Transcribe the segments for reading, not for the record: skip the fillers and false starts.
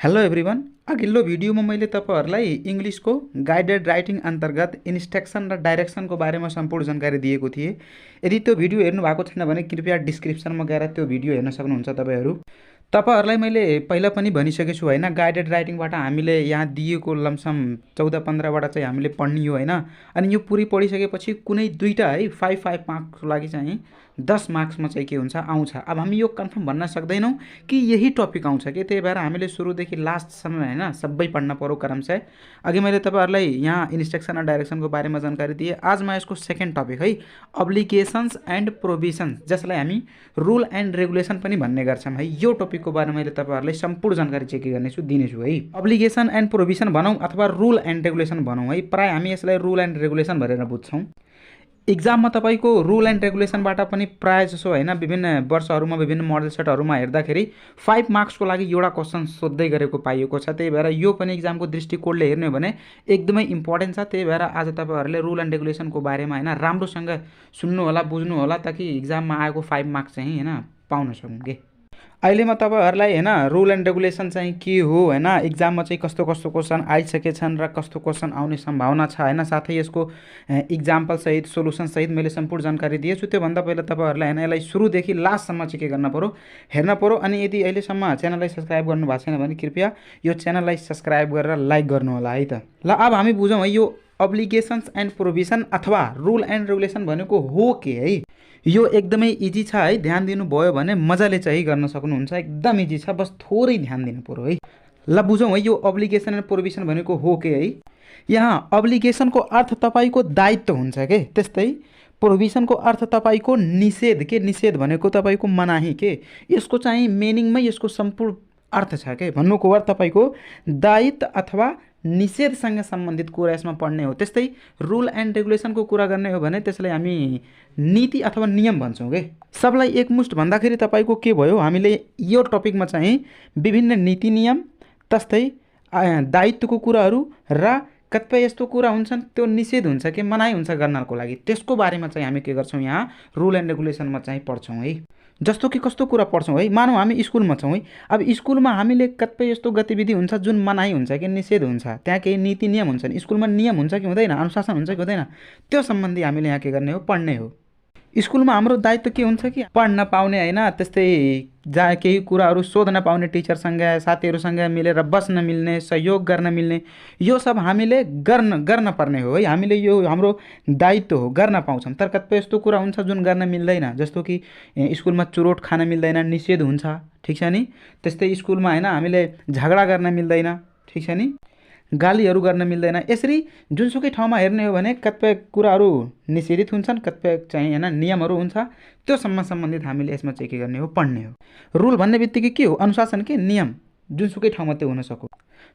Hello everyone. अघिल्लो भिडियोमा मैले तपाईहरुलाई इंग्लिशको गाइडेड राइटिङ अन्तर्गत इन्स्ट्रक्सन र डाइरेक्सनको बारेमा सम्पूर्ण जानकारी दिएको थिए। यदि त्यो भिडियो हेर्नु भएको छैन भने कृपया डिस्क्रिप्सनमा गएर त्यो भिडियो हेर्न सक्नुहुन्छ तपाईहरु। तपाईहरुलाई मैले पहिला पनि भनिसकेको छु हैन, गाइडेड राइटिङबाट हामीले यहाँ दिएको लमसम 14-15 वटा चाहिँ हामीले पढ्ने हो हैन। अनि यो पुरै पढिसकेपछि कुनै दुईटा है 5 मार्क्सको लागि चाहिँ 10 मार्क्समा चाहिँ के हुन्छ आउँछ। अब हामी यो कन्फर्म भन्न सक्दैनौं कि यही टपिक आउँछ के, त्यही भएर हामीले सुरुदेखि लास्टसम्म हैन सबै पढ्न पर्यो क्रमशः। अघि मैले तपाईहरुलाई यहाँ इन्स्ट्रक्सन र डाइरेक्सनको बारेमा जानकारी दिए। आज म यसको सेकेन्ड टपिक है, अब्लिगेशन्स एन्ड प्रोभिजन्स, जसलाई हामी रुल एन्ड रेगुलेसन पनि भन्ने गर्छौं है। यो टपिकको बारेमा मैले तपाईहरुलाई सम्पूर्ण जानकारी चाहिँ के गर्नेछु दिनेछु है। अब्लिगेसन एन्ड प्रोभिजन भनौं अथवा रुल एन्ड रेगुलेसन भनौं है, प्राय हामी यसलाई रुल एन्ड रेगुलेसन भनेर बुझ्छौं। एक्जाममा तपाईको रुल एन्ड रेगुलेसनबाट पनि प्राय जसो हैन विभिन्न वर्षहरुमा विभिन्न मोडल सेटहरुमा हेर्दाखेरि 5 मार्क्सको लागि एउटा क्वेशन सोध्दै गरेको पाइएको छ। त्यही भएर यो पनि एक्जामको दृष्टिकोणले हेर्ने हो भने एकदमै इम्पोर्टेन्ट छ। त्यही भएर आज तपाईहरुले रुल एन्ड रेगुलेसनको बारेमा हैन राम्रोसँग सुन्नु होला, बुझ्नु होला, ताकि एक्जाममा आएको 5 मार्क्स चाहिँ हैन पाउन सकौं के। अहिले म तपाईहरुलाई हैन रुल एन्ड रेगुलेसन चाहिँ के हो हैन, एक्जाममा चाहिँ कस्तो कस्तो क्वेशन आइसकेछन् र कस्तो क्वेशन आउने सम्भावना छ हैन, साथै यसको एक्जाम्पल सहित सोलुसन सहित मैले सम्पूर्ण जानकारी दिएछु। त्यो भन्दा पहिला तपाईहरुलाई हैन यसलाई सुरुदेखि लास्टसम्म चाहिँ के गर्न पर्यो, हेर्न पर्यो। अनि यदि अहिलेसम्म च्यानललाई सब्स्क्राइब गर्नु भएको छैन भने कृपया यो च्यानललाई सब्स्क्राइब गरेर लाइक गर्नु होला है त। ल अब हामी बुझौं है यो अब्लिगेशन्स एन्ड प्रोभिजन अथवा रुल एन्ड रेगुलेसन भनेको हो के है। यो एकदमै इजी छ है, ध्यान दिनु भयो भने मजाले चाहिँ गर्न सक्नुहुन्छ। एकदम इजी छ, बस थोरै ध्यान दिनु पर्यो है। ल बुझौं है यो अब्लिगेसन एन्ड प्रोभिजन भनेको हो के है। यहाँ अब्लिगेसनको अर्थ तपाईको दायित्व हुन्छ के, त्यस्तै प्रोभिजनको अर्थ तपाईको निषेध के, निषेध भनेको तपाईको मनाही के। यसको चाहिँ मिनिङमै यसको सम्पूर्ण अर्थ छ के, भन्नुको अर्थ तपाईको दायित्व अथवा निषेधसँग सम्बन्धित कुरा यसमा पढ्ने हो। त्यस्तै रुल एन्ड रेगुलेसनको कुरा गर्ने हो भने त्यसलाई हामी नीति अथवा नियम भन्छौं के। सबलाई एकमुष्ट भन्दाखेरि तपाईको के भयो, हामीले यो टपिकमा चाहिँ विभिन्न नीति नियम, तस्तै दायित्वको कुराहरू र कतिपय यस्तो कुरा हुन्छन् त्यो निषेध हुन्छ के, मनाही हुन्छ गर्नको लागि, त्यसको बारेमा चाहिँ हामी के गर्छौं यहाँ रुल एन्ड रेगुलेसनमा चाहिँ पढ्छौं है। जस्तो कि कस्तो कुरा पढ्छौं है, मानौं हामी स्कुलमा छौं है। अब स्कुलमा हामीले कतिपय यस्तो गतिविधि हुन्छ जुन मनाही हुन्छ कि निषेध हुन्छ, त्यहाँ केही नीति नियम हुन्छन्। स्कुलमा नियम हुन्छ कि हुँदैन, अनुशासन हुन्छ कि हुँदैन, त्यो सम्बन्धी हामीले यहाँ के गर्ने हो, पढ्ने हो। स्कुलमा हाम्रो दायित्व के हुन्छ कि पढ्न पाउने हैन, त्यस्तै जहाँ केही कुराहरू सोध्न पाउने, टिचरसँग साथीहरूसँग मिलेर बस्न मिल्ने, सहयोग गर्न मिल्ने, यो सब हामीले गर्न पर्ने हो है। हामीले यो हाम्रो दायित्व हो, गर्न पाउँछौं। तर कतिपय यस्तो कुरा हुन्छ जुन गर्न मिल्दैन, जस्तो कि स्कुलमा चुरोट खान मिल्दैन, निषेध हुन्छ, ठीक छ नि। त्यस्तै स्कुलमा हैन हामीले झगडा गर्न मिल्दैन, ठीक छ नि, गालीहरू गर्न मिल्दैन। यसरी जुनसुकै ठाउँमा हेर्ने हो भने कतिपय कुराहरू निषेधित हुन्छन्, कतिपय चाहिँ हैन नियमहरू हुन्छ। त्यो सम्बन्धित हामीले यसमा चाहिँ के गर्ने हो, पढ्ने हो। रुल भन्ने बित्तिकै के हो, अनुशासन के, नियम, जुनसुकै ठाउँमा त्यो हुन सक्यो।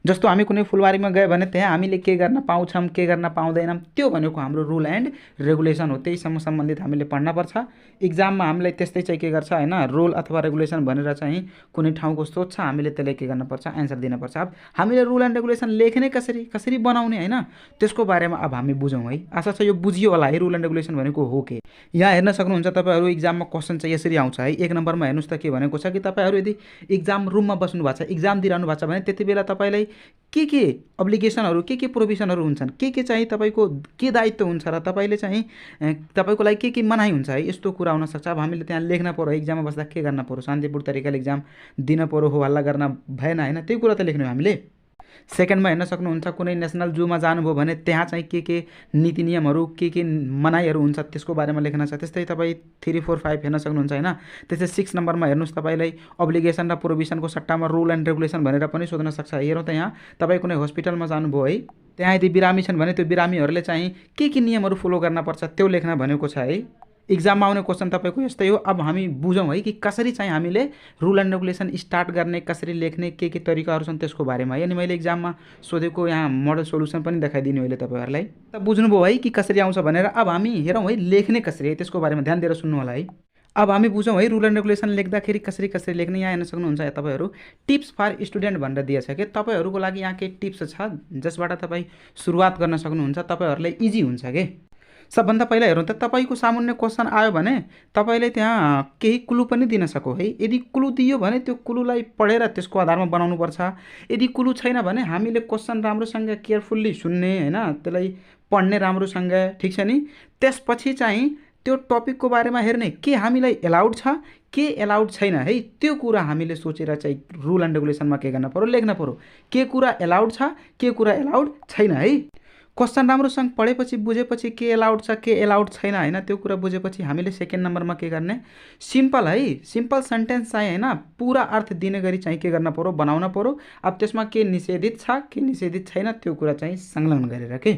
जस्तो हामी कुनै फुलबारीमा गए भने त्यहाँ हामीले के गर्न पाउँछौं, के गर्न पाउँदैनौं, त्यो भनेको हाम्रो रुल एन्ड रेगुलेसन हो। त्यहीसँग सम्बन्धित हामीले पढ्न पर्छ। एक्जाममा हामीलाई त्यस्तै चाहिँ के गर्छ हैन, रुल अथवा रेगुलेसन भनेर चाहिँ कुनै ठाउँको सोध्छ, हामीले त्यसलाई के गर्न पर्छ, एन्सर दिन पर्छ। अब हामीले रुल एन्ड रेगुलेसन लेख्ने कसरी बनाउने हैन, त्यसको बारेमा अब हामी बुझौं है। आशा छ यो बुझियो होला है रुल एन्ड रेगुलेसन भनेको हो के। यहाँ हेर्न सक्नुहुन्छ तपाईहरु एक्जाममा क्वेशन चाहिँ यसरी आउँछ है। 1 नम्बरमा हेर्नुस् त के भनेको छ कि तपाईहरु यदि एक्जाम रुममा बस्नु भएको छ, एक्जाम दिइरहनु भएको छ भने त्यतिबेला तपाईलाई के अब्लिगेसनहरु, के प्रोभिजनहरु हुन्छन्, के चाहिँ तपाईको के दायित्व हुन्छ र तपाईले चाहिँ तपाईको लागि के मनाही हुन्छ है, यस्तो कुरा हुन सक्छ। अब हामीले त्यहाँ लेख्न पर्यो, एक्जाममा बस्दा के गर्न पर्यो, शान्तिपूर्ण तरिकाले एक्जाम दिन पर्यो, हो हल्ला गर्न भएन हैन, त्यही कुरा त लेख्नु हामीले। सेकेन्डमा हेर्न सक्नुहुन्छ कुनै नेशनल जूमा जानुभयो भने त्यहाँ चाहिँ के नीति नियमहरू, के मनाहीहरू हुन्छ, त्यसको बारेमा लेख्न छ। त्यस्तै तपाईँ 3, 4, 5 हेर्न सक्नुहुन्छ हैन। त्यस्तै 6 नम्बरमा हेर्नुस्, तपाईलाई अब्लिगेसन र प्रोभिजनको सट्टामा रुल एन्ड रेगुलेसन भनेर पनि सोध्न सक्छ। हेरौँ त यहाँ तपाईँ कुनै हस्पिटलमा जानुभयो है, त्यहाँ यदि बिरामी छन् भने त्यो बिरामीहरूले चाहिँ के नियमहरू फलो गर्न पर्छ त्यो लेख्न भनेको छ है। एक्जाममा आउने क्वेशन तपाईको यस्तै हो। अब हामी बुझौं है कि कसरी चाहिँ हामीले रुल एन्ड रेगुलेसन स्टार्ट गर्ने, कसरी लेख्ने, के तरिकाहरू छन् त्यसको बारेमा है। अनि मैले एक्जाममा सोधेको यहाँ मोडल सोलुसन पनि देखाइदिनु अहिले तपाईहरुलाई। त बुझ्नुभयो है कि कसरी आउँछ भनेर। अब हामी हेरौँ है लेख्ने कसरी है, त्यसको बारेमा ध्यान दिएर सुन्नु होला है। अब हामी बुझौं है रुल एन्ड रेगुलेसन लेख्दाखेरि कसरी लेख्ने। यहाँ हेर्न सक्नुहुन्छ तपाईहरु टिप्स फर स्टुडेन्ट भनेर दिएछ के। तपाईहरुको लागि यहाँ के टिप्स छ जसबाट तपाई सुरुवात गर्न सक्नुहुन्छ, तपाईहरुलाई इजी हुन्छ के। सबभन्दा पहिला हेरौँ त तपाईँको सामुन्ने क्वेसन आयो भने तपाईँले त्यहाँ केही क्लु पनि दिन सकौँ है। यदि क्लु दियो भने त्यो क्लुलाई पढेर त्यसको आधारमा बनाउनुपर्छ। यदि क्लु छैन भने हामीले क्वेसन राम्रोसँग केयरफुल्ली सुन्ने होइन, त्यसलाई पढ्ने राम्रोसँग, ठिक छ नि। त्यसपछि चाहिँ त्यो टपिकको बारेमा हेर्ने के हामीलाई एलाउड छ के एलाउड छैन है, त्यो कुरा हामीले सोचेर चाहिँ रुल एन्ड रेगुलेसनमा के गर्न पर्यो, लेख्न पर्यो। के कुरा एलाउड छ के कुरा एलाउड छैन है। क्वेसन राम्रोसँग पढेपछि बुझेपछि के एलाउड छ के एलाउड छैन होइन, त्यो कुरा बुझेपछि हामीले सेकेन्ड नम्बरमा के गर्ने, सिम्पल है, सिम्पल सेन्टेन्स चाहिँ होइन पुरा अर्थ दिने गरी चाहिँ के गर्न पर्यो, बनाउन पर्यो। अब त्यसमा के निषेधित छ के निषेधित छैन त्यो कुरा चाहिँ संलग्न गरेर के।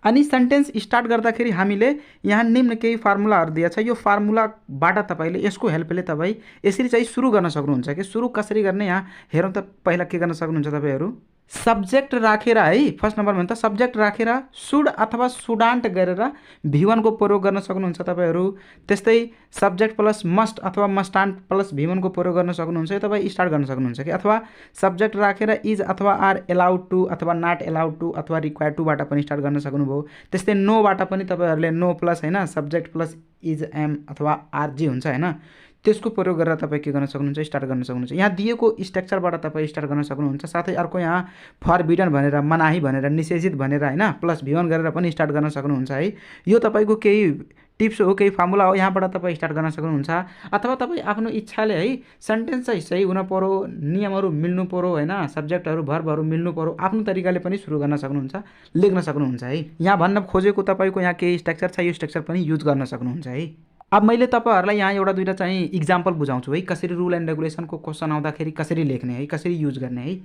अनि सेन्टेन्स स्टार्ट गर्दाखेरि हामीले यहाँ निम्न केही फार्मुलाहरू दिएको छ। यो फार्मुलाबाट तपाईँले यसको हेल्पले तपाईँ यसरी चाहिँ सुरु गर्न सक्नुहुन्छ कि सुरु कसरी गर्ने यहाँ हेरौँ त। पहिला के गर्न सक्नुहुन्छ तपाईँहरू, सब्जेक्ट राखेर है, फर्स्ट नम्बरमा त सब्जेक्ट राखेर सुड अथवा सुडान्ट गरेर V1 को प्रयोग गर्न सक्नुहुन्छ तपाईँहरू। त्यस्तै सब्जेक्ट प्लस मस्ट अथवा मस्टान्ट प्लस V1 को प्रयोग गर्न सक्नुहुन्छ, यो तपाईँ स्टार्ट गर्न सक्नुहुन्छ कि। अथवा सब्जेक्ट राखेर इज अथवा आर एलाउड टु अथवा नट एलाउड टु अथवा रिक्वायर टुबाट पनि स्टार्ट गर्न सक्नुभयो। त्यस्तै नोबाट पनि तपाईँहरूले नो प्लस होइन सब्जेक्ट प्लस इज एम अथवा आरजी हुन्छ होइन, त्यसको प्रयोग गरेर तपाईँ के गर्न सक्नुहुन्छ, स्टार्ट गर्न सक्नुहुन्छ। यहाँ दिएको स्ट्रक्चरबाट तपाईँ स्टार्ट गर्न सक्नुहुन्छ। साथै अर्को यहाँ फरबिडन भनेर, मनाही भनेर, निषेधित भनेर होइन प्लस V1 गरेर पनि स्टार्ट गर्न सक्नुहुन्छ है। यो तपाईँको केही टिप्स हो, केही फर्मुला हो, यहाँबाट तपाईँ स्टार्ट गर्न सक्नुहुन्छ। अथवा तपाईँ आफ्नो इच्छाले है सेन्टेन्स चाहिँ सही हुन पर्यो, नियमहरू मिल्नु पर्यो होइन, सब्जेक्टहरू भर्बहरू मिल्नु पर्यो, आफ्नो तरिकाले पनि सुरु गर्न सक्नुहुन्छ, लेख्न सक्नुहुन्छ है। यहाँ भन्न खोजेको तपाईँको यहाँ केही स्ट्रक्चर छ, यो स्ट्रक्चर पनि युज गर्न सक्नुहुन्छ है। अब मैले तपाईँहरूलाई यहाँ एउटा दुईवटा चाहिँ इक्जाम्पल बुझाउँछु है, कसरी रुल एन्ड रेगुलेसनको क्वेसन आउँदाखेरि कसरी लेख्ने है, कसरी युज गर्ने है।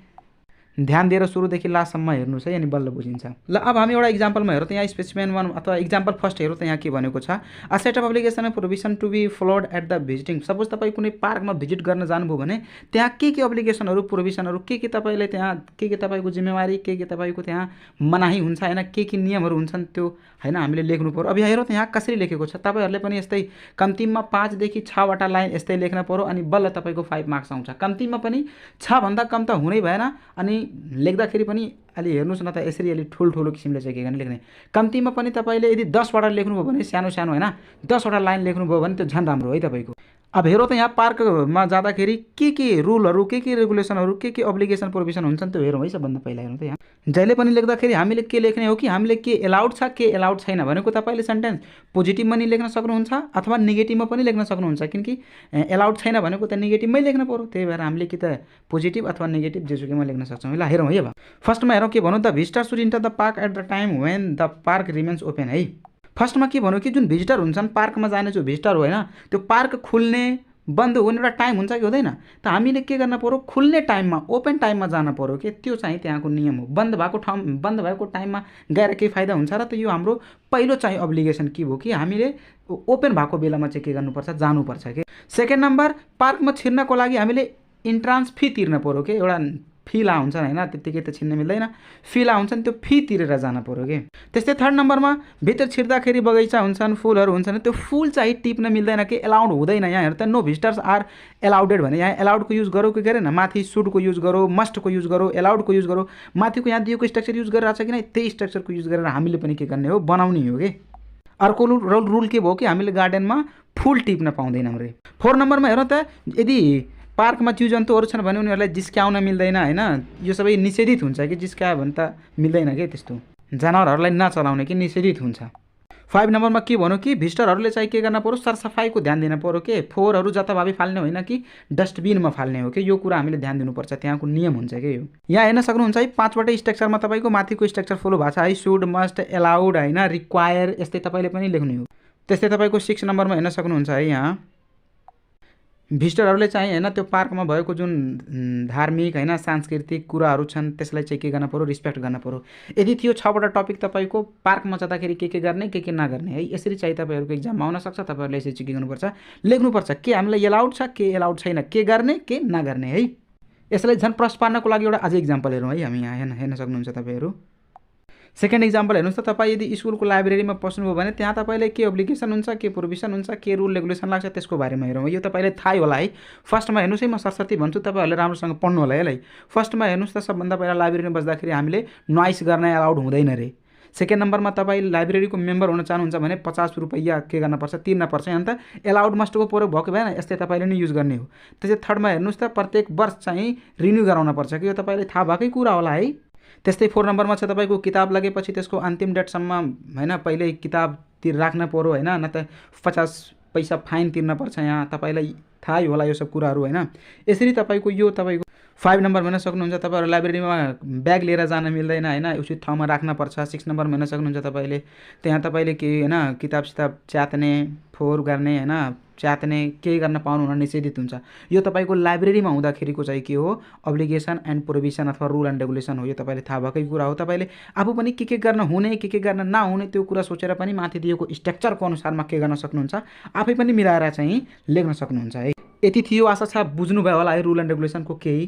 ध्यान दिएर सुरुदेखि लास्टसम्म हेर्नुहोस् है, अनि बल्ल बुझिन्छ। ल अब हामी एउटा इक्जाम्पलमा हेरौँ त। यहाँ स्पेसिमेन 1 अथवा इक्जाम्पल फर्स्ट हेरौँ त यहाँ के भनेको छ। A set of application provision to be followed at the visiting. Suppose तपाईँ कुनै पार्कमा भिजिट गर्न जानुभयो भने त्यहाँ के एप्लिकेसनहरू प्रोभिजनहरू के तपाईँले त्यहाँ के तपाईँको जिम्मेवारी के तपाईँको त्यहाँ मनाही हुन्छ होइन, के नियमहरू हुन्छन् त्यो होइन हामीले लेख्नु पर्यो। अब यहाँ हेरौँ त यहाँ कसरी लेखेको छ। तपाईँहरूले पनि यस्तै कम्तीमा 5 देखि 6वटा लाइन यस्तै लेख्न पर्यो, अनि बल्ल तपाईँको 5 मार्क्स आउँछ। कम्तीमा पनि 6 भन्दा कम त हुनै भएन, अनि लेख्दाखेरि पनि अलि हेर्नुहोस् न त यसरी अलि ठुल्ठुलो किसिमले चाहिँ के गर्ने लेख्ने। कम्तीमा पनि तपाईँले यदि 10वटा लेख्नुभयो भने सानो सानो होइन 10वटा लाइन लेख्नुभयो भने त्यो झन् राम्रो है तपाईँको। अब हेरौँ त यहाँ पार्कमा जाँदाखेरि के रुलहरू के रेगुलेसनहरू के अब्लिगेसन प्रोभिजन हुन्छन् त्यो हेरौँ है। सबभन्दा पहिला हेरौँ त यहाँ जहिले पनि लेख्दाखेरि हामीले के लेख्ने हो कि हामीले के एलाउड छ के एलाउड छैन भनेको तपाईँले सेन्टेन्स पोजिटिभमा नि लेख्न सक्नुहुन्छ अथवा नेगेटिभमा पनि लेख्न सक्नुहुन्छ, किनकि एलाउड छैन भनेको त नेगेटिभमै लेख्न पर्यो। त्यही भएर हामीले कि त पोजिटिभ अथवा नेगेटिभ जेसुकैमा लेख्न सक्छौँ। ल हेरौँ है। अब फर्स्टमा हेरौँ के भनौँ, the visitor should enter the park at the time when the park remains open है। फर्स्टमा के भन्यो कि जुन भिजिटर हुन्छन् पार्कमा जाने जो भिजिटर हो होइन, त्यो पार्क खुल्ने बन्द हुने एउटा टाइम हुन्छ कि हुँदैन, त हामीले के गर्न पर्यो, खुल्ने टाइममा ओपन टाइममा जान पर्यो कि त्यो चाहिँ त्यहाँको नियम हो। बन्द भएको टाइममा गएर केही फाइदा हुन्छ र, त यो हाम्रो पहिलो चाहिँ अब्लिगेसन के हो कि हामीले ओपन भएको बेलामा चाहिँ के गर्नुपर्छ, जानुपर्छ कि। सेकेन्ड नम्बर, पार्कमा छिर्नको लागि हामीले इन्ट्रान्स फी तिर्न पर्यो कि, एउटा फीला हुन्छ होइन त्यत्तिकै त छिर्न मिल्दैन, फीला हुन्छ नि त्यो फी तिरेर जान पर्यो कि। त्यस्तै थर्ड नम्बरमा भित्र छिर्दाखेरि बगैँचा हुन्छन् फुलहरू हुन्छन्, त्यो फुल चाहिँ टिप्न मिल्दैन कि, एलाउड हुँदैन। यहाँ हेर्दा नो भिजिटर्स आर एलाउडेड भने यहाँ एलाउडको युज गरौँ कि गरेन, माथि सुडको युज गरौँ, मस्टको युज गरौँ, एलाउडको युज गरौँ, माथिको यहाँ दिएको स्ट्रक्चर युज गरिरहेको छ कि नै त्यही स्ट्रक्चरको युज गरेर हामीले पनि के गर्ने हो, बनाउने हो कि। अर्को रुल के भयो कि हामीले गार्डनमा फुल टिप्न पाउँदैनौँ रे। 4 नम्बरमा हेरौँ त, यदि पार्कमा जीव जन्तुहरू छन् भने उनीहरूलाई जिस्क्याउन मिल्दैन होइन, यो सबै निषेधित हुन्छ कि, जिस्क्यायो भने त मिल्दैन कि, त्यस्तो जनावरहरूलाई नचलाउने कि निषेधित हुन्छ। 5 नम्बरमा के भन्यो कि भिजिटरहरूले चाहिँ के गर्न पर्यो, सरसफाइको ध्यान दिन पर्यो कि, फोहोरहरू जताभावी फाल्ने होइन कि डस्टबिनमा फाल्ने हो कि, यो कुरा हामीले ध्यान दिनुपर्छ, त्यहाँको नियम हुन्छ कि यो। यहाँ हेर्न सक्नुहुन्छ है 5वटै स्ट्रक्चरमा तपाईँको माथिको स्ट्रक्चर फलो भएको छ है, सुड मस्ट एलाउड होइन रिक्वायर, यस्तै तपाईँले पनि लेख्ने हो। त्यस्तै तपाईँको 6 नम्बरमा हेर्न सक्नुहुन्छ है, यहाँ भिजिटरहरूले चाहिँ होइन त्यो पार्कमा भएको जुन धार्मिक होइन सांस्कृतिक कुराहरू छन् त्यसलाई चाहिँ के गर्न पर्यो, रिस्पेक्ट गर्न पर्यो। यदि त्यो 6वटा टपिक तपाईँको पार्कमा जाँदाखेरि के गर्ने के नगर्ने है, यसरी चाहिँ तपाईँहरूको इक्जाममा आउन सक्छ। तपाईँहरूले यसरी चाहिँ के गर्नुपर्छ, लेख्नुपर्छ के हामीलाई एलाउड छ के एलाउड छैन, के गर्ने के नगर्ने है। यसलाई झन् प्रश्न पार्नको लागि एउटा अझै इक्जाम्पल हेरौँ है। हामी यहाँ हेर्न सक्नुहुन्छ तपाईँहरू सेकेन्ड इक्जाम्पल हेर्नुहोस् त। तपाईँ यदि स्कुलको लाइब्रेरीमा पस्नुभयो भने त्यहाँ तपाईँले के अब्लिगेसन हुन्छ के प्रोभिजन हुन्छ के रुल रेगुलेसन लाग्छ त्यसको बारेमा हेरौँ। यो तपाईँले थाहै होला है। फर्स्टमा हेर्नुहोस् है, म सरसर्ती भन्छु तपाईँहरूले राम्रोसँग पढ्नु होला है। फर्स्टमा हेर्नुहोस् त, सबभन्दा पहिला लाइब्रेरीमा बस्दाखेरि हामीले नोइस गर्न एलाउड हुँदैन रे। सेकेन्ड नम्बरमा तपाईँ लाइब्रेरीको मेम्बर हुन चाहनुहुन्छ भने 50 रुपैयाँ के गर्नुपर्छ, तिर्नुपर्छ। अन्त एलाउड मस्टको प्रयोग भएको भएन, यस्तै तपाईँले नै युज गर्ने हो। त्यसै थर्डमा हेर्नुहोस् त प्रत्येक वर्ष चाहिँ रिन्यू गराउनुपर्छ कि यो तपाईँले थाहा भएकै कुरा होला है। त्यस्तै 4 नम्बरमा छ तपाईँको किताब लगेपछि त्यसको अन्तिम डेटसम्म होइन पहिल्यै किताब राख्न पऱ्यो होइन, न त 50 पैसा फाइन तिर्नुपर्छ। यहाँ तपाईँलाई थाहै होला यो सब कुराहरू होइन। यसरी तपाईँको यो तपाईँको 5 नम्बर हेर्न सक्नुहुन्छ तपाईँहरू लाइब्रेरीमा ब्याग लिएर जान मिल्दैन होइन, उचित ठाउँमा राख्नुपर्छ। 6 नम्बर हेर्न सक्नुहुन्छ तपाईँले त्यहाँ तपाईँले केही होइन किताब सिताब च्यात्ने, फोहोर गर्ने होइन, च्यात्ने केही गर्न पाउनुहुन्न, निषेधित हुन्छ। यो तपाईँको लाइब्रेरीमा हुँदाखेरिको चाहिँ के हो, अब्लिगेसन एन्ड प्रोभिजन अथवा रुल एन्ड रेगुलेसन हो। यो तपाईँले थाहा भएकै कुरा हो। तपाईँले आफू पनि के गर्न हुने के गर्न नहुने त्यो कुरा सोचेर पनि माथि दिएको स्ट्रक्चरको अनुसारमा के गर्न सक्नुहुन्छ, आफै पनि मिलाएर चाहिँ लेख्न सक्नुहुन्छ है। यति थियो, आशा छ बुझ्नुभयो होला है रुल एन्ड रेगुलेसनको केही।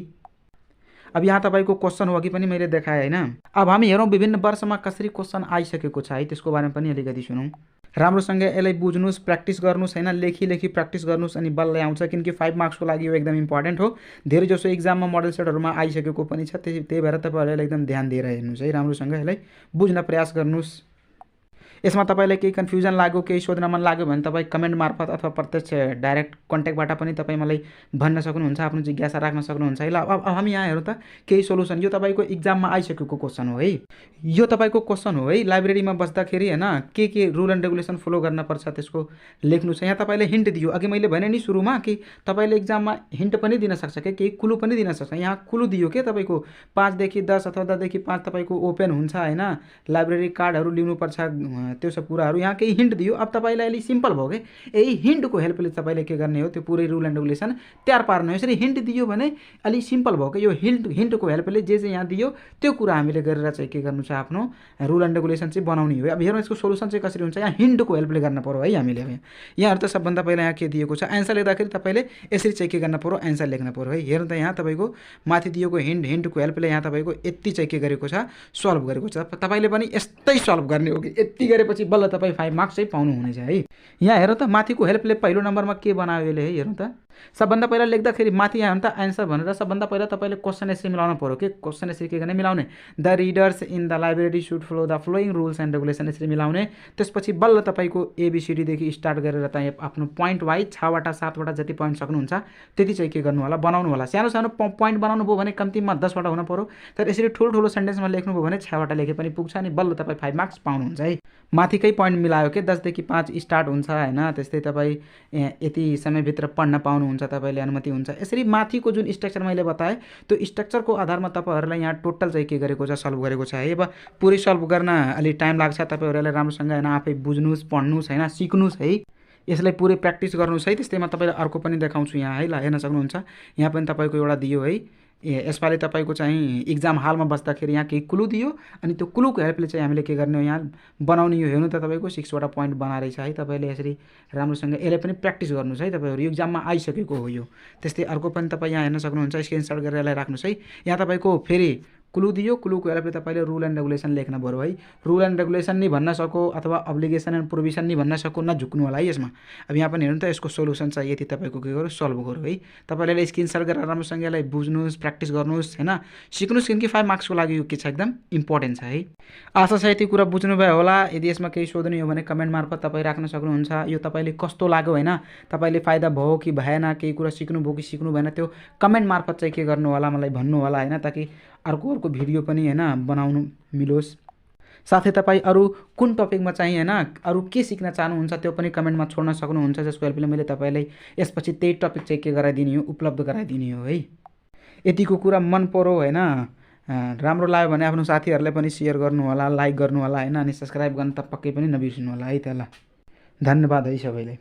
अब यहाँ तपाईँको क्वेसन हो कि पनि मैले देखाएँ होइन। अब हामी हेरौँ विभिन्न वर्षमा कसरी क्वेसन आइसकेको छ है, त्यसको बारेमा पनि अलिकति सुनौँ। राम्रोसँग यसलाई बुझ्नुहोस्, प्र्याक्टिस गर्नुहोस् होइन, लेखी प्र्याक्टिस गर्नुहोस् अनि बल्ल आउँछ। किनकि 5 मार्क्सको लागि यो एकदम इम्पोर्टेन्ट हो। धेरै जसो एक्जाममा मोडल सेटहरूमा आइसकेको पनि छ, त्यही भएर तपाईँहरूले एकदम ध्यान दिएर हेर्नुहोस् है, राम्रोसँग यसलाई बुझ्न प्रयास गर्नुहोस्। यसमा तपाईँलाई केही कन्फ्युजन लाग्यो, केही सोध्न मन लाग्यो भने तपाईँ कमेन्ट मार्फत अथवा प्रत्यक्ष डाइरेक्ट कन्ट्याक्टबाट पनि तपाईँ मलाई भन्न सक्नुहुन्छ, आफ्नो जिज्ञासा राख्न सक्नुहुन्छ है। ल अब हामी यहाँ हेरौँ त केही सोल्युसन। यो तपाईँको इक्जाममा आइसकेको क्वेसन हो है, यो तपाईँको क्वेसन हो है। लाइब्रेरीमा बस्दाखेरि होइन के रुल एन्ड रेगुलेसन फलो गर्नुपर्छ त्यसको लेख्नु छ। यहाँ तपाईँले हिन्ट दियो, अघि मैले भने नि सुरुमा कि तपाईँले इक्जाममा हिन्ट पनि दिन सक्छ कि केही क्लु पनि दिन सक्छ। यहाँ क्लु दियो के तपाईँको 5 देखि 10 अथवा 10 देखि 5 तपाईँको ओपन हुन्छ होइन, लाइब्रेरी कार्डहरू लिनुपर्छ, त्यो सब कुराहरू यहाँ केही हिन्ट दियो। अब तपाईँलाई अलिक सिम्पल भयो कि यही हिन्टको हेल्पले तपाईँले के गर्ने हो, त्यो पुरै रुल एन्ड रेगुलेसन तयार पार्ने हो। यसरी हिन्ट दियो भने अलिक सिम्पल भयो कि यो हिन्टको हेल्पले जे यहाँ दियो त्यो कुरा हामीले गरेर चाहिँ के गर्नु छ, आफ्नो रुल एन्ड रेगुलेसन चाहिँ बनाउने हो। अब हेर्नु यसको सोल्युसन चाहिँ कसरी हुन्छ, यहाँ हिन्टको हेल्पले गर्न पर्यो है हामीले। अब यहाँहरू त सबभन्दा पहिला यहाँ के दिएको छ, एन्सर लेख्दाखेरि तपाईँले यसरी चाहिँ के गर्न पर्यो, एन्सर लेख्न पर्यो है। हेर्नु त यहाँ तपाईँको माथि दिएको हिन्टको हेल्पले यहाँ तपाईँको यति चाहिँ के गरेको छ, सल्भ गरेको छ। तपाईँले पनि यस्तै सल्भ गर्ने हो कि यति गरेपछि बल्ल तपाईँ 5 मार्क्स चाहिँ पाउनुहुनेछ है। यहाँ हेरौँ त माथिको हेल्पले पहिलो नम्बरमा के बनायो यसले है। हेरौँ त सबभन्दा पहिला लेख्दाखेरि माथि यहाँ त एन्सर भनेर सबभन्दा पहिला तपाईँले क्वेसन यसरी मिलाउनु पर्यो कि क्वेसन यसरी के गर्ने, मिलाउने। The readers in the library should follow the following rules and regulation, यसरी मिलाउने। त्यसपछि बल्ल तपाईँको एबिसिडीदेखि स्टार्ट गरेर चाहिँ आफ्नो पोइन्ट वाइज 6वटा 7वटा जति पोइन्ट सक्नुहुन्छ त्यति चाहिँ के गर्नु होला, बनाउनु होला। सानो सानो पोइन्ट बनाउनु भयो भने कम्तीमा 10वटा हुन पर्यो, तर यसरी ठुलो सेन्टेन्समा लेख्नुभयो भने 6वटा लेखे पनि पुग्छ अनि बल्ल तपाईँ 5 मार्क्स पाउनुहुन्छ है। माथिकै पोइन्ट मिलायो कि 10 देखि 5 स्टार्ट हुन्छ होइन, त्यस्तै तपाईँ यति समयभित्र पढ्न पाउनुहुन्छ, तपाईँले अनुमति हुन्छ। यसरी माथिको जुन स्ट्रक्चर मैले बताएँ त्यो स्ट्रक्चरको आधारमा तपाईँहरूलाई यहाँ टोटल चाहिँ के गरेको छ, सल्भ गरेको छ है। अब पुरै सल्भ गर्न अलिक टाइम लाग्छ, तपाईँहरूलाई राम्रोसँग होइन आफै बुझ्नुहोस्, पढ्नुहोस् होइन, सिक्नुहोस् है। यसलाई पुरै प्र्याक्टिस गर्नुहोस् है। त्यस्तैमा तपाईँलाई अर्को पनि देखाउँछु यहाँ है। ल हेर्न सक्नुहुन्छ, यहाँ पनि तपाईँको एउटा दियो है। यसपालि तपाईँको चाहिँ इक्जाम हलमा बस्दाखेरि यहाँ केही क्लु दियो अनि त्यो क्लुको हेल्पले चाहिँ हामीले के गर्ने हो, यहाँ बनाउने हो। हेर्नु त तपाईँको 6वटा पोइन्ट बनाएछ है। तपाईँले यसरी राम्रोसँग यसलाई पनि प्र्याक्टिस गर्नुहोस् है, तपाईँहरू इक्जाममा आइसकेको हो यो। त्यस्तै अर्को पनि तपाईँ यहाँ हेर्न सक्नुहुन्छ, स्क्रिनसट गरेर यसलाई राख्नुहोस् है। यहाँ तपाईँको फेरि क्लु दियो, क्लुको हेल्पले तपाईँले रुल एन्ड रेगुलेसन लेख्न पऱ्यो है। रुल एन्ड रेगुलेसन नि भन्न सको अथवा अब्लिगेसन एन्ड प्रोभिजन नि भन्न सको, नझुक्नु होला है यसमा। अब यहाँ पनि हेर्नु त यसको सोल्युसन चाहिँ यति तपाईँको के गर्यो, सल्भ गर्यो है। तपाईँले स्क्रिनसट गरेर राम्रोसँग यसलाई बुझ्नुहोस्, प्र्याक्टिस गर्नुहोस् होइन, सिक्नुहोस्। किनकि 5 मार्क्सको लागि यो के छ, एकदम इम्पोर्टेन्ट छ है। आशा छ यति कुरा बुझ्नुभयो होला। यदि यसमा केही सोध्नु हो भने कमेन्ट मार्फत तपाईँ राख्न सक्नुहुन्छ। यो तपाईँले कस्तो लाग्यो होइन, तपाईँले फाइदा भयो कि भएन, केही कुरा सिक्नुभयो कि सिक्नु भएन, त्यो कमेन्ट मार्फत चाहिँ के गर्नु होला, मलाई भन्नु होला होइन, ताकि अर्को भिडियो पनि होइन बनाउनु मिलोस्। साथै तपाईँ अरू कुन टपिकमा चाहिँ होइन अरू के सिक्न चाहनुहुन्छ त्यो पनि कमेन्टमा छोड्न सक्नुहुन्छ, जसको हेल्पले मैले तपाईँलाई यसपछि त्यही टपिक चाहिँ के गराइदिने हो, उपलब्ध गराइदिने हो है। यतिको कुरा मन पर्यो होइन, राम्रो लाग्यो भने आफ्नो साथीहरूलाई पनि सेयर गर्नु होला, लाइक गर्नु होला होइन, अनि सब्सक्राइब गर्न त पक्कै पनि नबिर्सिनु होला है। त ल धन्यवाद है सबैलाई।